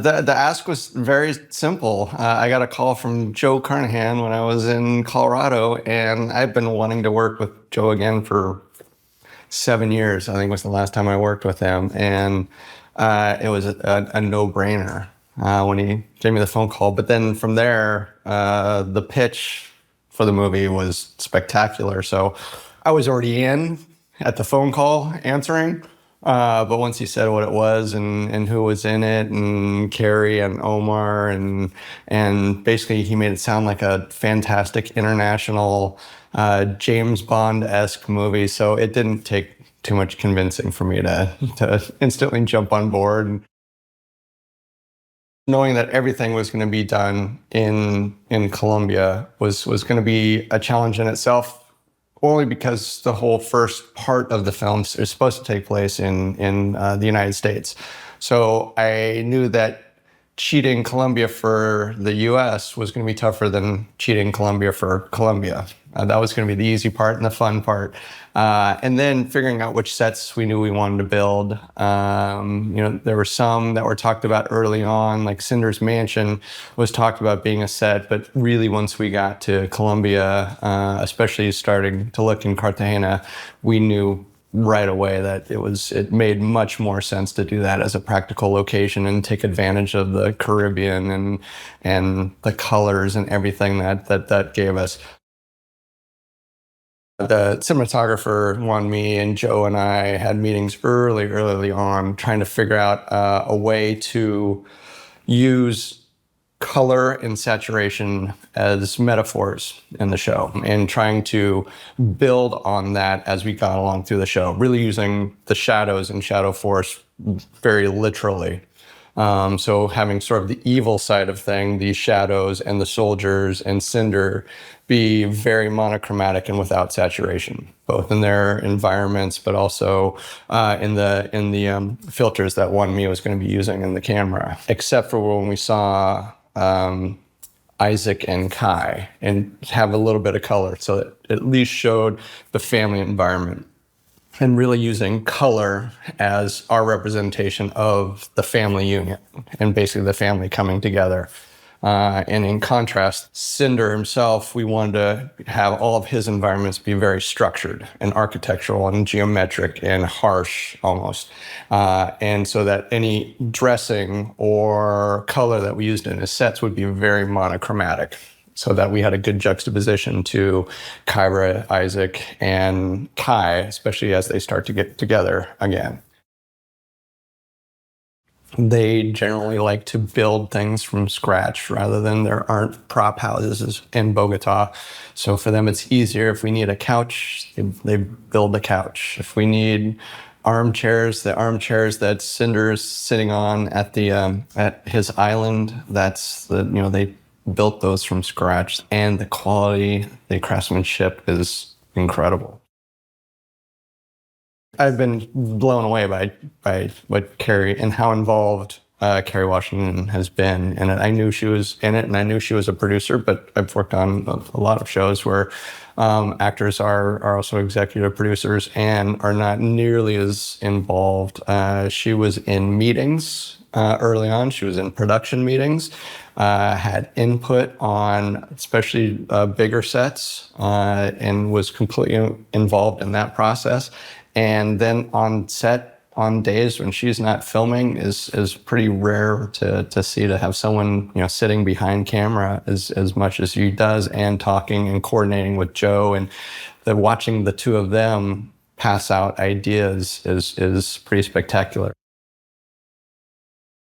The ask was very simple. I got a call from Joe Carnahan when I was in Colorado, and I've been wanting to work with Joe again for 7 years. I think was the last time I worked with him, and it was a no-brainer when he gave me the phone call. But then from there, the pitch for the movie was spectacular. So I was already in at the phone call answering. But once he said what it was and who was in it, and Carrie and Omar, and basically he made it sound like a fantastic international James Bond-esque movie. So it didn't take too much convincing for me to instantly jump on board. Knowing that everything was going to be done in Colombia was going to be a challenge in itself. Only because the whole first part of the film is supposed to take place in the United States. So I knew that cheating Colombia for the US was going to be tougher than cheating Colombia for Colombia. That was going to be the easy part and the fun part. And then figuring out which sets we knew we wanted to build. There were some that were talked about early on, like Cinder's Mansion was talked about being a set, but really once we got to Colombia, especially starting to look in Cartagena, we knew right away that it made much more sense to do that as a practical location and take advantage of the Caribbean and the colors and everything that gave us. The cinematographer wanted me, and Joe and I had meetings early on trying to figure out a way to use color and saturation as metaphors in the show, and trying to build on that as we got along through the show, really using the shadows and shadow force very literally. So having sort of the evil side of thing, the shadows and the soldiers and Cinder be very monochromatic and without saturation, both in their environments, but also in the filters that One Me was going to be using in the camera, except for when we saw Isaac and Kai, and have a little bit of color, so it at least showed the family environment, and really using color as our representation of the family unit and basically the family coming together. And in contrast, Cinder himself, we wanted to have all of his environments be very structured and architectural and geometric and harsh almost. And so that any dressing or color that we used in his sets would be very monochromatic, so that we had a good juxtaposition to Kyra, Isaac, and Kai, especially as they start to get together again. They generally like to build things from scratch rather than there aren't prop houses in Bogota. So for them, it's easier. If we need a couch, they build a couch. If we need armchairs, the armchairs that Cinder's sitting on at his island, they built those from scratch. And the quality, the craftsmanship is incredible. I've been blown away by what Carrie and how involved Carrie Washington has been in it. I knew she was in it, and I knew she was a producer, but I've worked on a lot of shows where actors are also executive producers and are not nearly as involved. She was in meetings early on. She was in production meetings, had input on especially bigger sets, and was completely involved in that process. And then on set, on days when she's not filming, is pretty rare to see, to have someone sitting behind camera as much as she does, and talking and coordinating with Joe, and watching the two of them pass out ideas is pretty spectacular.